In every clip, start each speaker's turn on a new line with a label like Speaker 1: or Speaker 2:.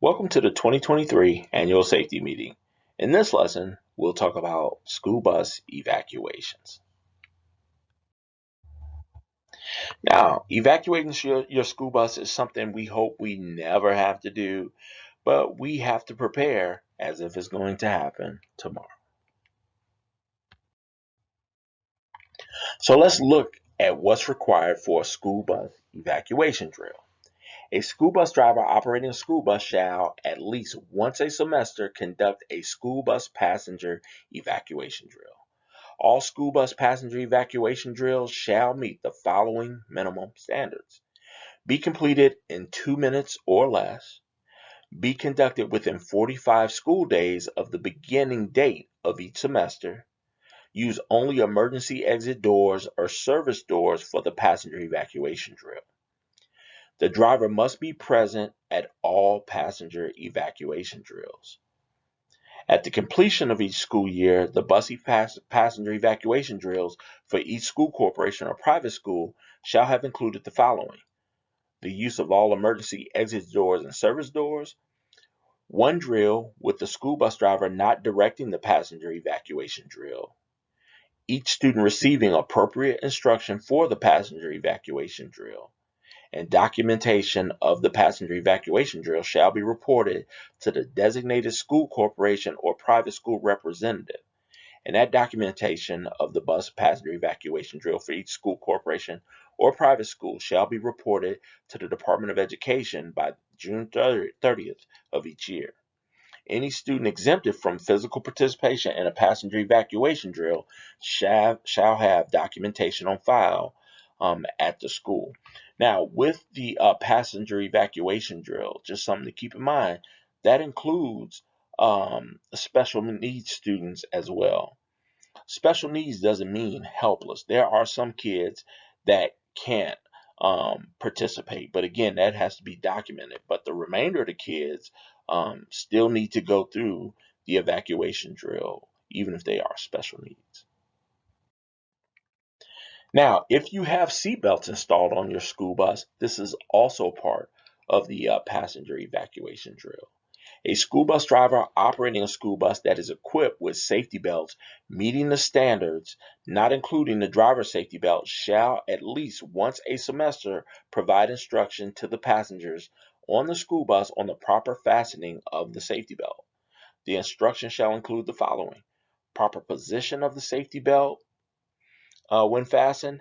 Speaker 1: Welcome to the 2023 Annual Safety Meeting. In this lesson, we'll talk about school bus evacuations. Now, evacuating your school bus is something we hope we never have to do, but we have to prepare as if it's going to happen tomorrow. So let's look at what's required for a school bus evacuation drill. A school bus driver operating a school bus shall, at least once a semester, conduct a school bus passenger evacuation drill. All school bus passenger evacuation drills shall meet the following minimum standards: be completed in 2 minutes or less, be conducted within 45 school days of the beginning date of each semester, use only emergency exit doors or service doors for the passenger evacuation drill. The driver must be present at all passenger evacuation drills. At the completion of each school year, the bus passenger evacuation drills for each school corporation or private school shall have included the following: the use of all emergency exit doors and service doors, one drill with the school bus driver not directing the passenger evacuation drill, each student receiving appropriate instruction for the passenger evacuation drill, and documentation of the passenger evacuation drill shall be reported to the designated school corporation or private school representative. And that documentation of the bus passenger evacuation drill for each school corporation or private school shall be reported to the Department of Education by June 30th of each year. Any student exempted from physical participation in a passenger evacuation drill shall have documentation on file at the school. Now, with the passenger evacuation drill, just something to keep in mind, that includes special needs students as well. Special needs doesn't mean helpless. There are some kids that can't participate, but again, that has to be documented. But the remainder of the kids still need to go through the evacuation drill, even if they are special needs. Now, if you have seatbelts installed on your school bus, this is also part of the passenger evacuation drill. A school bus driver operating a school bus that is equipped with safety belts meeting the standards, not including the driver's safety belt, shall at least once a semester provide instruction to the passengers on the school bus on the proper fastening of the safety belt. The instruction shall include the following: proper position of the safety belt when fastened,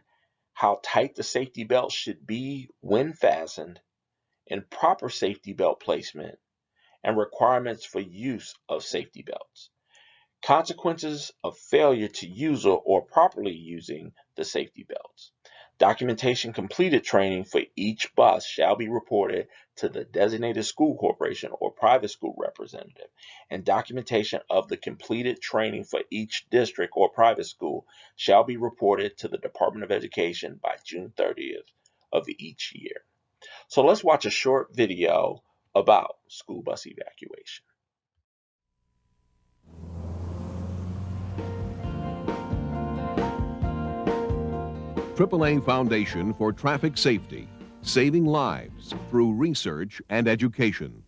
Speaker 1: how tight the safety belt should be when fastened, and proper safety belt placement, and requirements for use of safety belts. Consequences of failure to use or properly using the safety belts. Documentation completed training for each bus shall be reported to the designated school corporation or private school representative, and documentation of the completed training for each district or private school shall be reported to the Department of Education by June 30th of each year. So let's watch a short video about school bus evacuation.
Speaker 2: AAA Foundation for Traffic Safety, saving lives through research and education.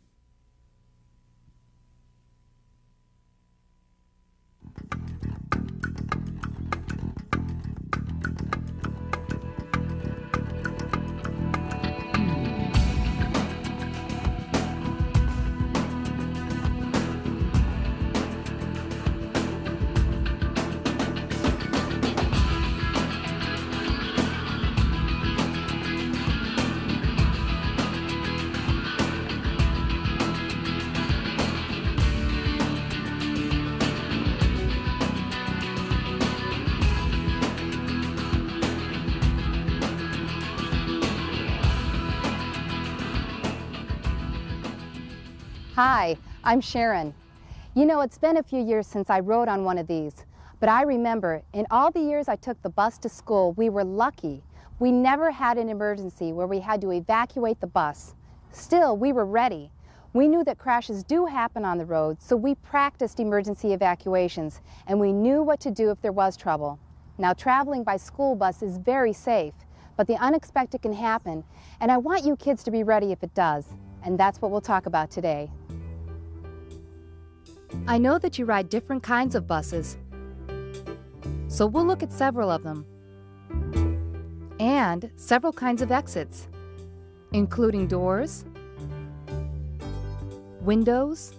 Speaker 3: Hi, I'm Sharon. You know, it's been a few years since I rode on one of these, but I remember in all the years I took the bus to school, we were lucky. We never had an emergency where we had to evacuate the bus. Still, we were ready. We knew that crashes do happen on the road, so we practiced emergency evacuations, and we knew what to do if there was trouble. Now, traveling by school bus is very safe, but the unexpected can happen, and I want you kids to be ready if it does. And that's what we'll talk about today. I know that you ride different kinds of buses, so we'll look at several of them, and several kinds of exits, including doors, windows,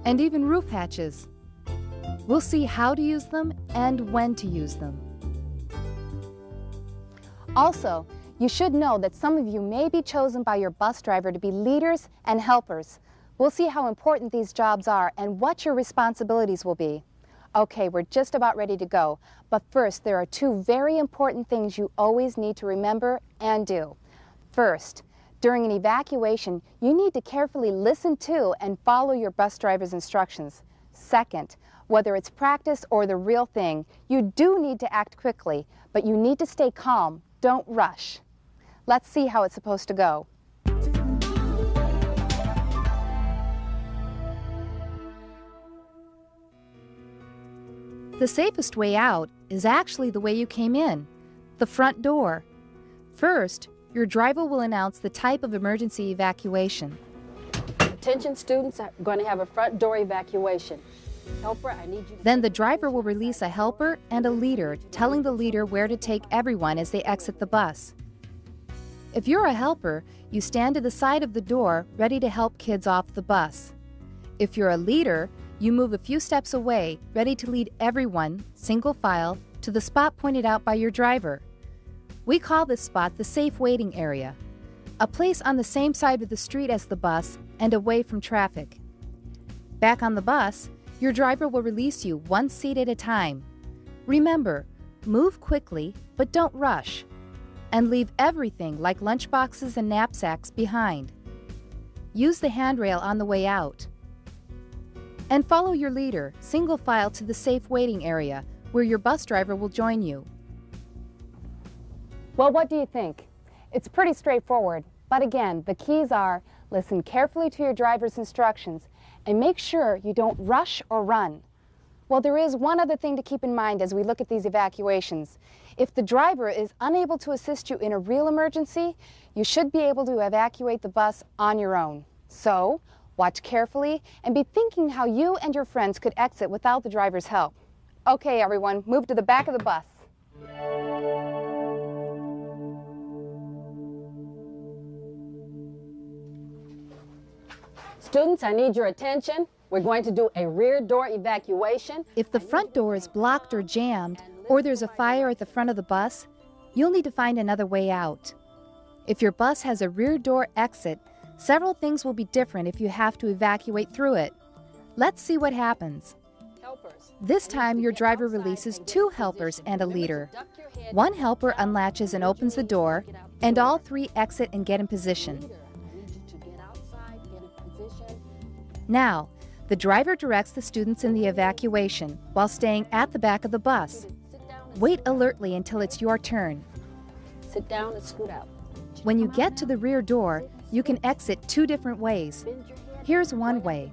Speaker 3: and even roof hatches. We'll see how to use them and when to use them. Also, you should know that some of you may be chosen by your bus driver to be leaders and helpers. We'll see how important these jobs are and what your responsibilities will be. Okay, we're just about ready to go, but first there are two very important things you always need to remember and do. First, during an evacuation, you need to carefully listen to and follow your bus driver's instructions. Second, whether it's practice or the real thing, you do need to act quickly, but you need to stay calm. Don't rush. Let's see how it's supposed to go. The safest way out is actually the way you came in, the front door. First, your driver will announce the type of emergency evacuation.
Speaker 4: Attention students, are going to have a front door evacuation. Helper, I need you.
Speaker 3: Then the driver will release a helper and a leader, telling the leader where to take everyone as they exit the bus. If you're a helper, you stand to the side of the door, ready to help kids off the bus. If you're a leader, you move a few steps away, ready to lead everyone, single file, to the spot pointed out by your driver. We call this spot the safe waiting area, a place on the same side of the street as the bus and away from traffic. Back on the bus, your driver will release you one seat at a time. Remember, move quickly, but don't rush. And leave everything like lunchboxes and knapsacks behind. Use the handrail on the way out. And follow your leader, single file to the safe waiting area, where your bus driver will join you. Well, what do you think? It's pretty straightforward, but again, the keys are listen carefully to your driver's instructions and make sure you don't rush or run. Well, there is one other thing to keep in mind as we look at these evacuations. If the driver is unable to assist you in a real emergency, you should be able to evacuate the bus on your own. So, watch carefully and be thinking how you and your friends could exit without the driver's help. Okay, everyone, move to the back of the bus.
Speaker 4: Students, I need your attention. We're going to do a rear door evacuation.
Speaker 3: If the front door is blocked or jammed, or there's a fire at the front of the bus, you'll need to find another way out. If your bus has a rear door exit, several things will be different if you have to evacuate through it. Let's see what happens. This time, your driver releases two helpers and a leader. One helper unlatches and opens the door, and all three exit and get in position. Now, the driver directs the students in the evacuation while staying at the back of the bus. Wait alertly until it's your turn.
Speaker 4: Sit down and scoot out.
Speaker 3: When you get to the rear door, you can exit two different ways. Here's one way.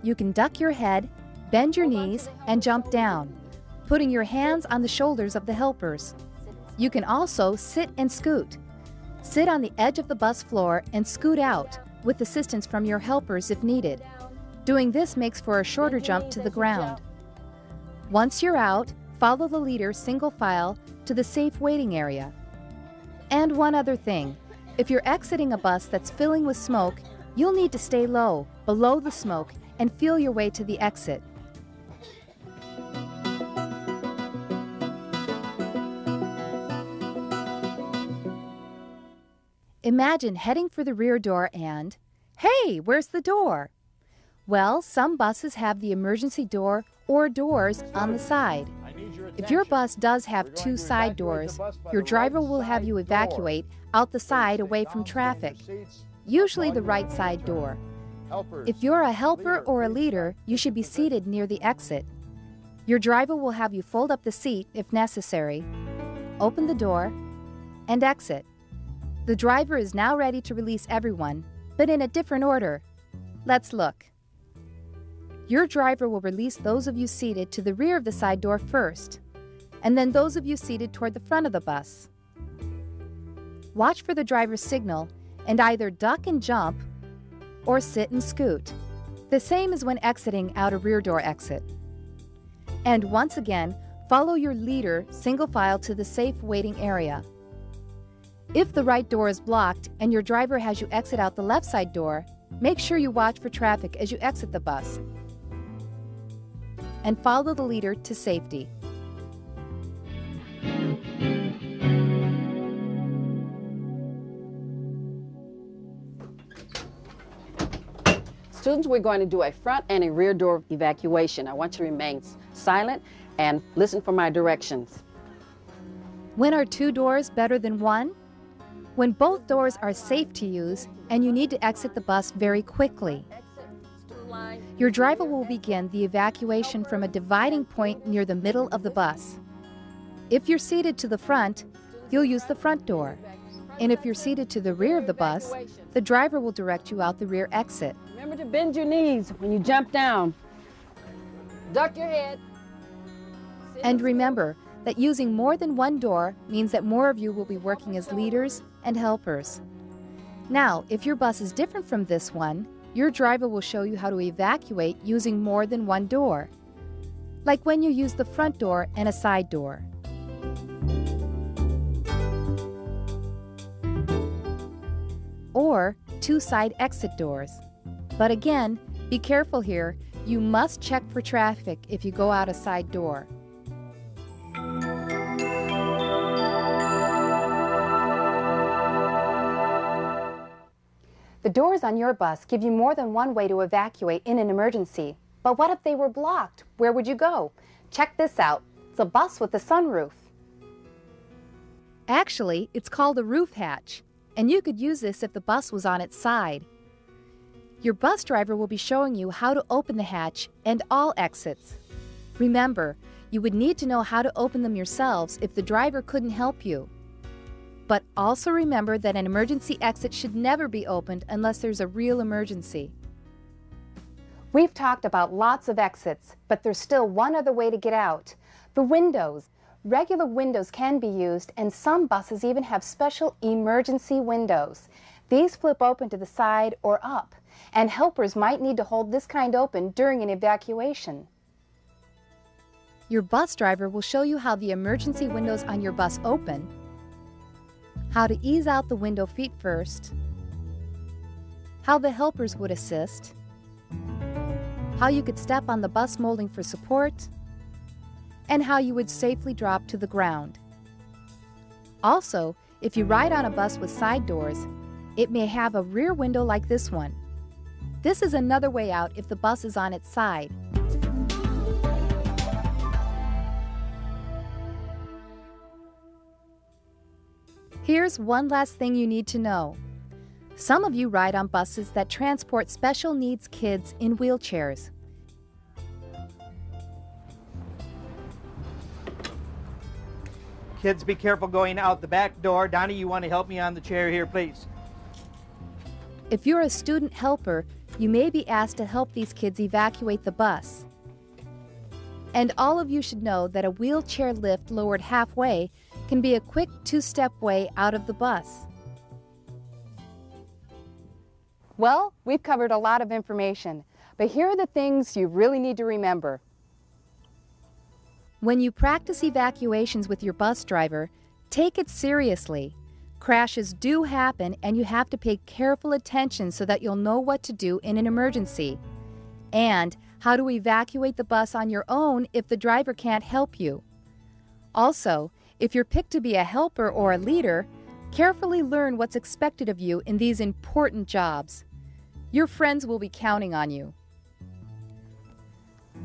Speaker 3: You can duck your head, bend your knees, and jump down, putting your hands on the shoulders of the helpers. You can also sit and scoot. Sit on the edge of the bus floor and scoot out, with assistance from your helpers if needed. Doing this makes for a shorter jump to the ground. Once you're out, follow the leader single file to the safe waiting area. And one other thing, if you're exiting a bus that's filling with smoke, you'll need to stay low, below the smoke, and feel your way to the exit. Imagine heading for the rear door and, hey, where's the door? Well, some buses have the emergency door or doors on the side. If your bus does have two side doors, your driver will have you evacuate out the side away from traffic, usually the right side door. If you're a helper or a leader, you should be seated near the exit. Your driver will have you fold up the seat if necessary, open the door, and exit. The driver is now ready to release everyone, but in a different order. Let's look. Your driver will release those of you seated to the rear of the side door first, and then those of you seated toward the front of the bus. Watch for the driver's signal and either duck and jump or sit and scoot. The same as when exiting out a rear door exit. And once again, follow your leader single file to the safe waiting area. If the right door is blocked and your driver has you exit out the left side door, make sure you watch for traffic as you exit the bus. And follow the leader to safety.
Speaker 4: Students, we're going to do a front and a rear door evacuation. I want you to remain silent and listen for my directions.
Speaker 3: When are two doors better than one? When both doors are safe to use and you need to exit the bus very quickly. Your driver will begin the evacuation from a dividing point near the middle of the bus. If you're seated to the front, you'll use the front door. And if you're seated to the rear of the bus, the driver will direct you out the rear exit.
Speaker 4: Remember to bend your knees when you jump down. Duck your head.
Speaker 3: And remember that using more than one door means that more of you will be working as leaders and helpers. Now, if your bus is different from this one, your driver will show you how to evacuate using more than one door, like when you use the front door and a side door. Or two side exit doors. But again, be careful here. You must check for traffic if you go out a side door. The doors on your bus give you more than one way to evacuate in an emergency. But what if they were blocked? Where would you go? Check this out. It's a bus with a sunroof. Actually, it's called a roof hatch, and you could use this if the bus was on its side. Your bus driver will be showing you how to open the hatch and all exits. Remember, you would need to know how to open them yourselves if the driver couldn't help you. But also remember that an emergency exit should never be opened unless there's a real emergency. We've talked about lots of exits, but there's still one other way to get out. The windows. Regular windows can be used, and some buses even have special emergency windows. These flip open to the side or up, and helpers might need to hold this kind open during an evacuation. Your bus driver will show you how the emergency windows on your bus open, how to ease out the window feet first, how the helpers would assist, how you could step on the bus molding for support, and how you would safely drop to the ground. Also, if you ride on a bus with side doors, it may have a rear window like this one. This is another way out if the bus is on its side. Here's one last thing you need to know. Some of you ride on buses that transport special needs kids in wheelchairs.
Speaker 5: Kids, be careful going out the back door. Donnie, you want to help me on the chair here, please?
Speaker 3: If you're a student helper, you may be asked to help these kids evacuate the bus. And all of you should know that a wheelchair lift lowered halfway can be a quick two-step way out of the bus. Well, we've covered a lot of information, but here are the things you really need to remember. When you practice evacuations with your bus driver, take it seriously. Crashes do happen, and you have to pay careful attention so that you'll know what to do in an emergency, and how to evacuate the bus on your own if the driver can't help you. Also, if you're picked to be a helper or a leader, carefully learn what's expected of you in these important jobs. Your friends will be counting on you.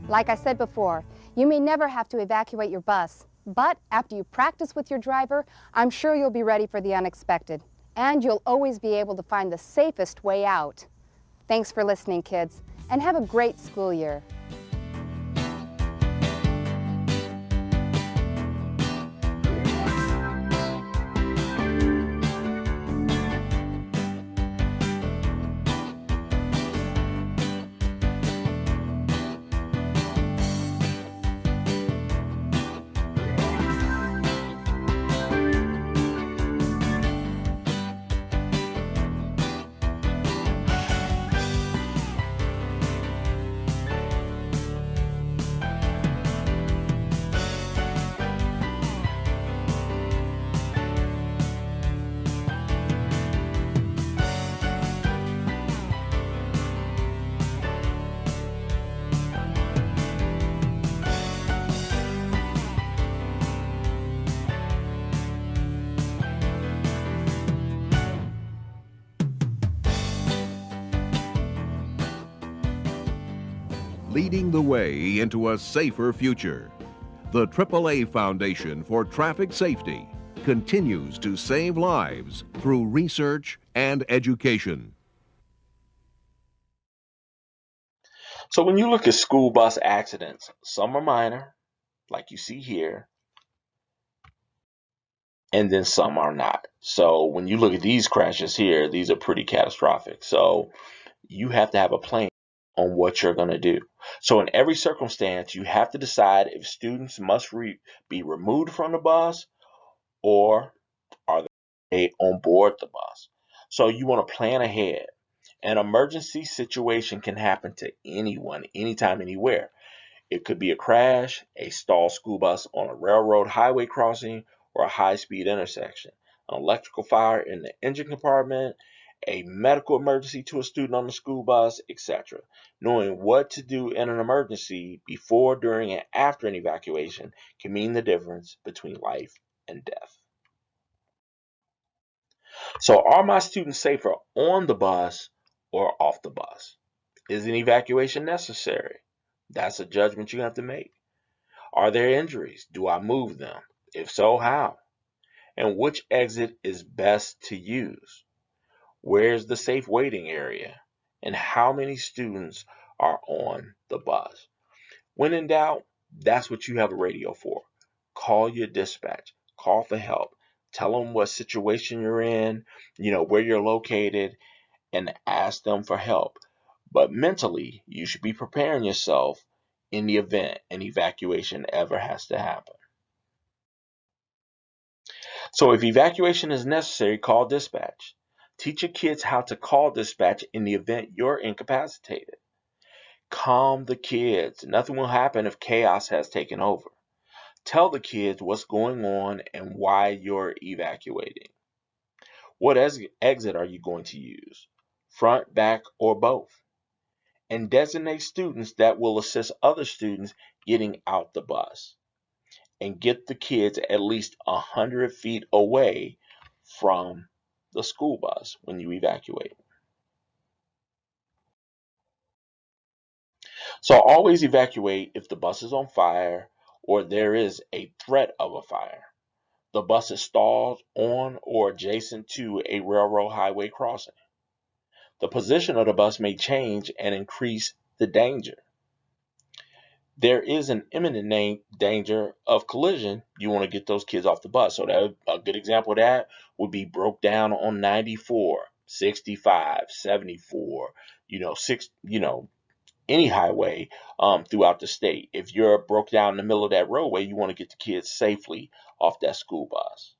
Speaker 3: Like I said before, you may never have to evacuate your bus, but after you practice with your driver, I'm sure you'll be ready for the unexpected, and you'll always be able to find the safest way out. Thanks for listening, kids, and have a great school year.
Speaker 2: leading the way into a safer future. The AAA Foundation for Traffic Safety continues to save lives through research and education.
Speaker 1: So when you look at school bus accidents, some are minor, like you see here, and then some are not. So when you look at these crashes here, these are pretty catastrophic. So you have to have a plan on what you're going to do. So in every circumstance, you have to decide if students must be removed from the bus or are they on board the bus. So you want to plan ahead. An emergency situation can happen to anyone, anytime, anywhere. It could be a crash, a stalled school bus on a railroad highway crossing, or a high-speed intersection, an electrical fire in the engine compartment, a medical emergency to a student on the school bus, etc. Knowing what to do in an emergency before, during, and after an evacuation can mean the difference between life and death. So are my students safer on the bus or off the bus? Is an evacuation necessary? That's a judgment you have to make. Are there injuries? Do I move them? If so, how? And which exit is best to use? Where's the safe waiting area? And how many students are on the bus? When in doubt, that's what you have a radio for. Call your dispatch. Call for help. Tell them what situation you're in, where you're located, and ask them for help. But mentally, you should be preparing yourself in the event an evacuation ever has to happen. So if evacuation is necessary, call dispatch. Teach your kids how to call dispatch in the event you're incapacitated. Calm the kids. Nothing will happen if chaos has taken over. Tell the kids what's going on and why you're evacuating. What exit are you going to use? Front, back, or both? And designate students that will assist other students getting out the bus. And get the kids at least 100 feet away from the school bus when you evacuate. So always evacuate if the bus is on fire or there is a threat of a fire. The bus is stalled on or adjacent to a railroad highway crossing. The position of the bus may change and increase the danger. There is an imminent danger of collision. You want to get those kids off the bus. So a good example of that would be broke down on 94, 65, 74, any highway throughout the state. If you're broke down in the middle of that roadway, you want to get the kids safely off that school bus.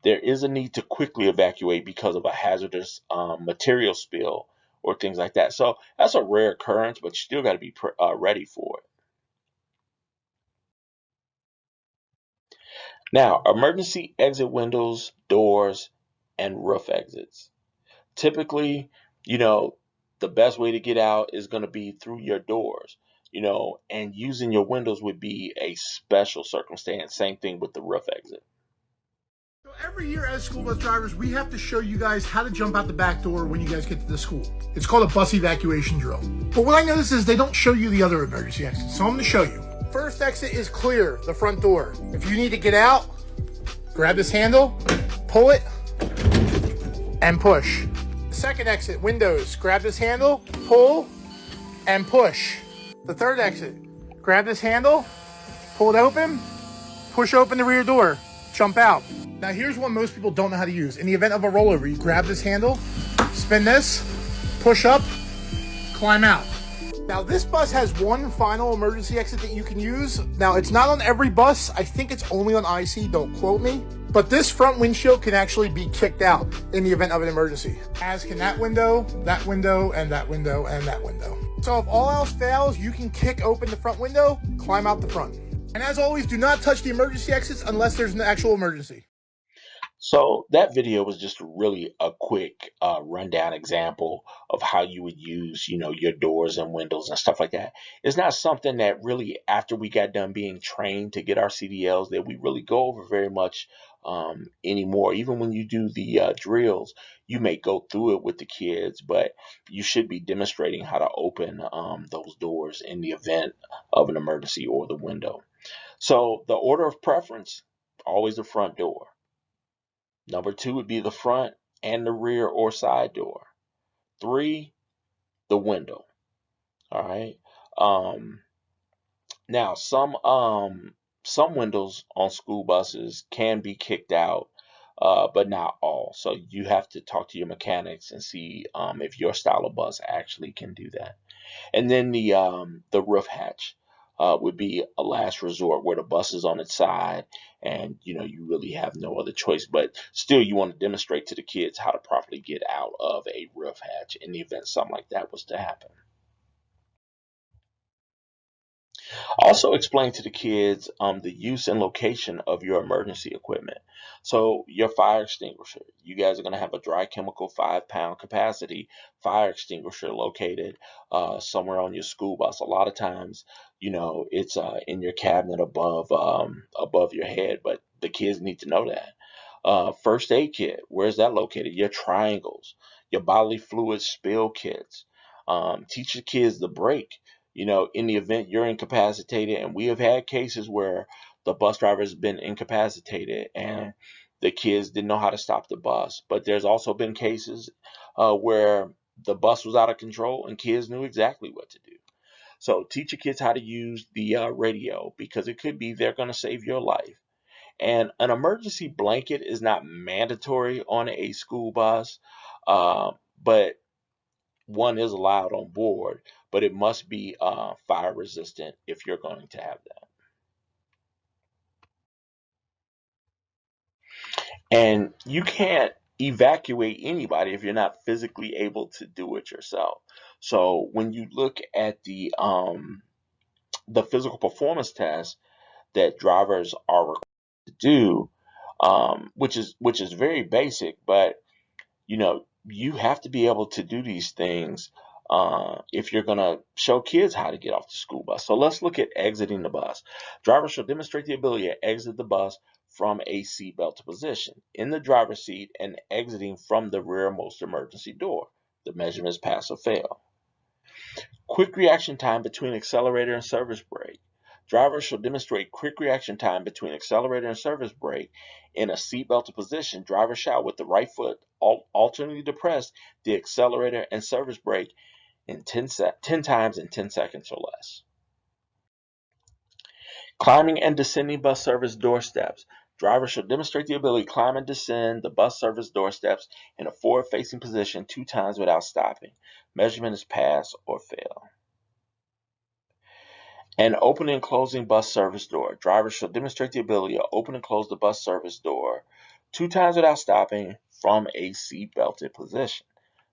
Speaker 1: There is a need to quickly evacuate because of a hazardous material spill or things like that. So that's a rare occurrence, but you still got to be ready for it. Now, emergency exit windows, doors, and roof exits. Typically, the best way to get out is going to be through your doors, and using your windows would be a special circumstance. Same thing with the roof exit.
Speaker 6: So every year as school bus drivers, we have to show you guys how to jump out the back door when you guys get to the school. It's called a bus evacuation drill. But what I noticed is they don't show you the other emergency exits, so I'm going to show you. First exit is clear, the front door. If you need to get out, grab this handle, pull it, and push. The second exit, windows. Grab this handle, pull, and push. The third exit, grab this handle, pull it open, push open the rear door, jump out. Now here's one most people don't know how to use. In the event of a rollover, you grab this handle, spin this, push up, climb out. Now this bus has one final emergency exit that you can use. Now it's not on every bus. I think it's only on IC, don't quote me. But this front windshield can actually be kicked out in the event of an emergency. As can that window, and that window, and that window. So if all else fails, you can kick open the front window, climb out the front. And as always, do not touch the emergency exits unless there's an actual emergency.
Speaker 1: So that video was just really a quick rundown example of how you would use, your doors and windows and stuff like that. It's not something that really, after we got done being trained to get our CDLs, that we really go over very much anymore. Even when you do the drills, you may go through it with the kids, but you should be demonstrating how to open those doors in the event of an emergency or the window. So the order of preference, always the front door. Number 2 would be the front and the rear or side door. 3, the window. All right. Now some windows on school buses can be kicked out, but not all. So you have to talk to your mechanics and see if your style of bus actually can do that. And then the roof hatch would be a last resort, where the bus is on its side and you really have no other choice, but still you want to demonstrate to the kids how to properly get out of a roof hatch in the event something like that was to happen. Also explain to the kids the use and location of your emergency equipment. So your fire extinguisher, you guys are going to have a dry chemical 5-pound capacity fire extinguisher located somewhere on your school bus. A lot of times, it's in your cabinet above your head, but the kids need to know that. First aid kit, where's that located? Your triangles, your bodily fluid spill kits. Teach the kids the brake. In the event you're incapacitated, and we have had cases where the bus driver has been incapacitated and the kids didn't know how to stop the bus. But there's also been cases where the bus was out of control and kids knew exactly what to do. So teach your kids how to use the radio, because it could be they're going to save your life. And an emergency blanket is not mandatory on a school bus, but one is allowed on board, but it must be fire resistant if you're going to have that. And you can't evacuate anybody if you're not physically able to do it yourself. So when you look at the physical performance test that drivers are required to do, which is very basic, but you have to be able to do these things if you're going to show kids how to get off the school bus. So let's look at exiting the bus. Drivers shall demonstrate the ability to exit the bus from a seatbelt position in the driver's seat and exiting from the rearmost emergency door. The measurement is pass or fail. Quick reaction time between accelerator and service brake. Drivers shall demonstrate quick reaction time between accelerator and service brake in a seatbelted position. Drivers shall, with the right foot alternately depress the accelerator and service brake in 10 times in 10 seconds or less. Climbing and descending bus service door steps. Drivers shall demonstrate the ability to climb and descend the bus service door steps in a forward-facing position 2 times without stopping. Measurement is pass or fail. And opening and closing bus service door. Drivers shall demonstrate the ability to open and close the bus service door 2 times without stopping from a seat-belted position.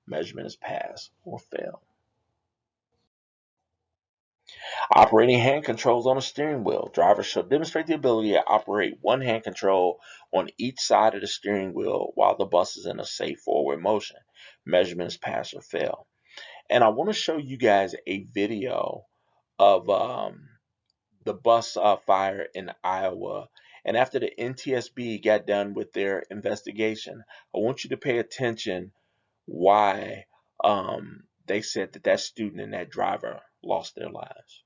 Speaker 1: Measurement is pass or fail. Operating hand controls on a steering wheel. Drivers shall demonstrate the ability to operate one hand control on each side of the steering wheel while the bus is in a safe forward motion. Measurement is pass or fail. And I want to show you guys a video of the bus fire in Iowa. And after the NTSB got done with their investigation, I want you to pay attention why they said that student and that driver lost their lives.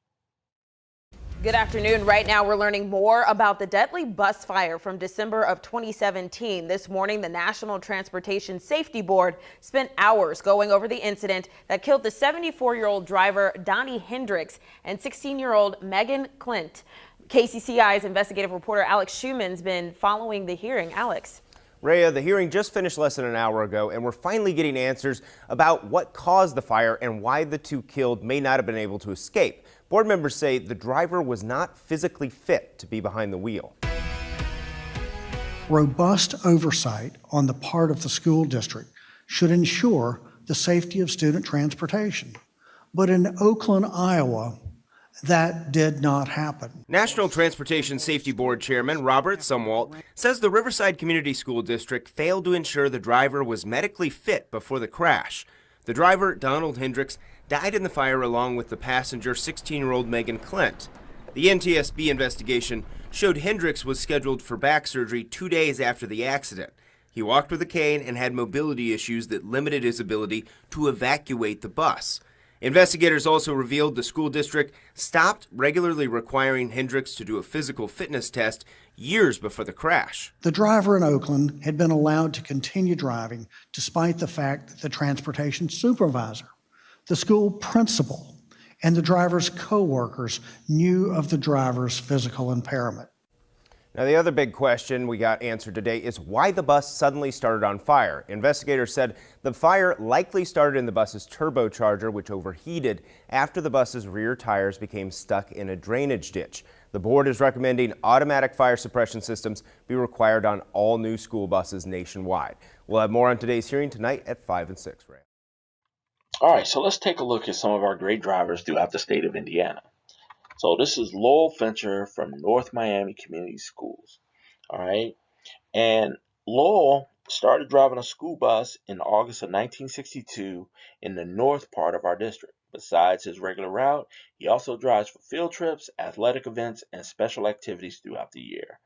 Speaker 7: Good afternoon. Right now, we're learning more about the deadly bus fire from December of 2017. This morning, the National Transportation Safety Board spent hours going over the incident that killed the 74-year-old driver, Donnie Hendricks, and 16-year-old Megan Clint. KCCI's investigative reporter Alex Schumann's been following the hearing. Alex.
Speaker 8: Rhea, the hearing just finished less than an hour ago, and we're finally getting answers about what caused the fire and why the 2 killed may not have been able to escape. Board members say the driver was not physically fit to be behind the wheel.
Speaker 9: Robust oversight on the part of the school district should ensure the safety of student transportation. But in Oakland, Iowa, that did not happen.
Speaker 8: National Transportation Safety Board Chairman Robert Sumwalt says the Riverside Community School District failed to ensure the driver was medically fit before the crash. The driver, Donald Hendricks, died in the fire along with the passenger, 16-year-old Megan Clint. The NTSB investigation showed Hendricks was scheduled for back surgery 2 days after the accident. He walked with a cane and had mobility issues that limited his ability to evacuate the bus. Investigators also revealed the school district stopped regularly requiring Hendricks to do a physical fitness test years before the crash.
Speaker 9: The driver in Oakland had been allowed to continue driving despite the fact that the transportation supervisor, the school principal, and the driver's co-workers knew of the driver's physical impairment.
Speaker 8: Now, the other big question we got answered today is why the bus suddenly started on fire. Investigators said the fire likely started in the bus's turbocharger, which overheated after the bus's rear tires became stuck in a drainage ditch. The board is recommending automatic fire suppression systems be required on all new school buses nationwide. We'll have more on today's hearing tonight at 5 and 6. Ray.
Speaker 1: All right, so let's take a look at some of our great drivers throughout the state of Indiana. So this is Lowell Fincher from North Miami Community Schools. All right. And Lowell started driving a school bus in August of 1962 in the north part of our district. Besides his regular route, he also drives for field trips, athletic events, and special activities throughout the year.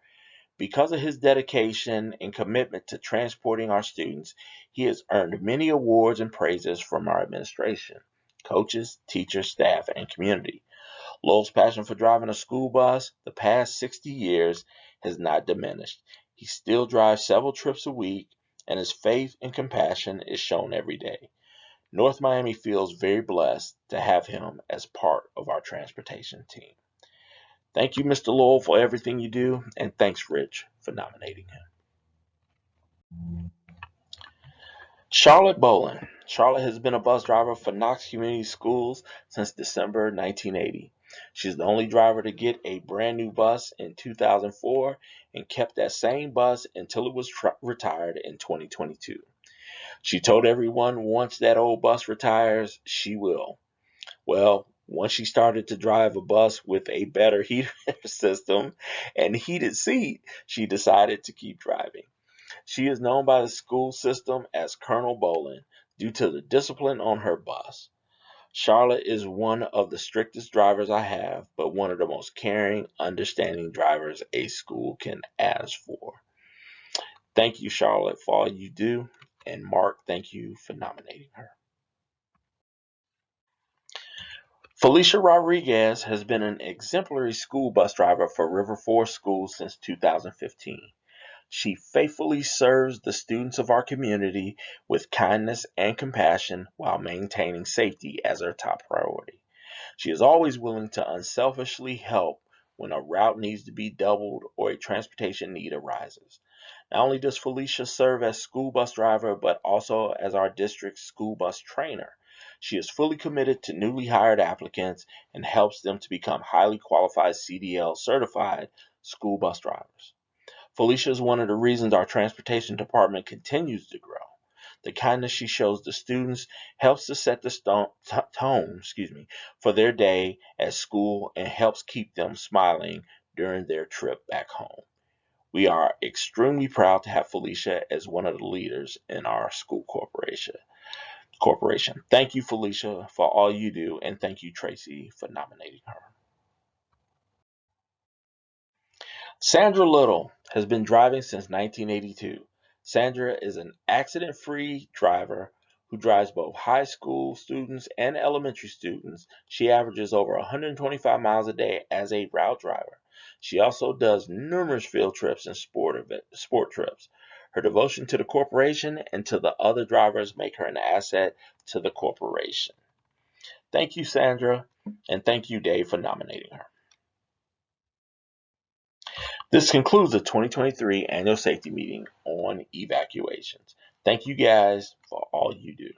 Speaker 1: Because of his dedication and commitment to transporting our students, he has earned many awards and praises from our administration, coaches, teachers, staff, and community. Lowell's passion for driving a school bus the past 60 years has not diminished. He still drives several trips a week, and his faith and compassion is shown every day. North Miami feels very blessed to have him as part of our transportation team. Thank you, Mr. Lowell, for everything you do, and thanks, Rich, for nominating him. Charlotte Bolin. Charlotte has been a bus driver for Knox Community Schools since December 1980. She's the only driver to get a brand new bus in 2004 and kept that same bus until it was retired in 2022. She told everyone once that old bus retires, she will. Well, once she started to drive a bus with a better heater system and heated seat, she decided to keep driving. She is known by the school system as Colonel Bolin due to the discipline on her bus. Charlotte is one of the strictest drivers I have, but one of the most caring, understanding drivers a school can ask for. Thank you, Charlotte, for all you do, and Mark, thank you for nominating her. Felicia Rodriguez has been an exemplary school bus driver for River Forest Schools since 2015. She faithfully serves the students of our community with kindness and compassion while maintaining safety as her top priority. She is always willing to unselfishly help when a route needs to be doubled or a transportation need arises. Not only does Felicia serve as school bus driver, but also as our district's school bus trainer. She is fully committed to newly hired applicants and helps them to become highly qualified CDL certified school bus drivers. Felicia is one of the reasons our transportation department continues to grow. The kindness she shows the students helps to set the tone for their day at school and helps keep them smiling during their trip back home. We are extremely proud to have Felicia as one of the leaders in our school corporation. Thank you, Felicia, for all you do, and thank you, Tracy, for nominating her. Sandra Little has been driving since 1982. Sandra is an accident-free driver who drives both high school students and elementary students. She averages over 125 miles a day as a route driver. She also does numerous field trips and sport trips. Her devotion to the corporation and to the other drivers make her an asset to the corporation. Thank you, Sandra, and thank you, Dave, for nominating her. This concludes the 2023 annual safety meeting on evacuations. Thank you guys for all you do.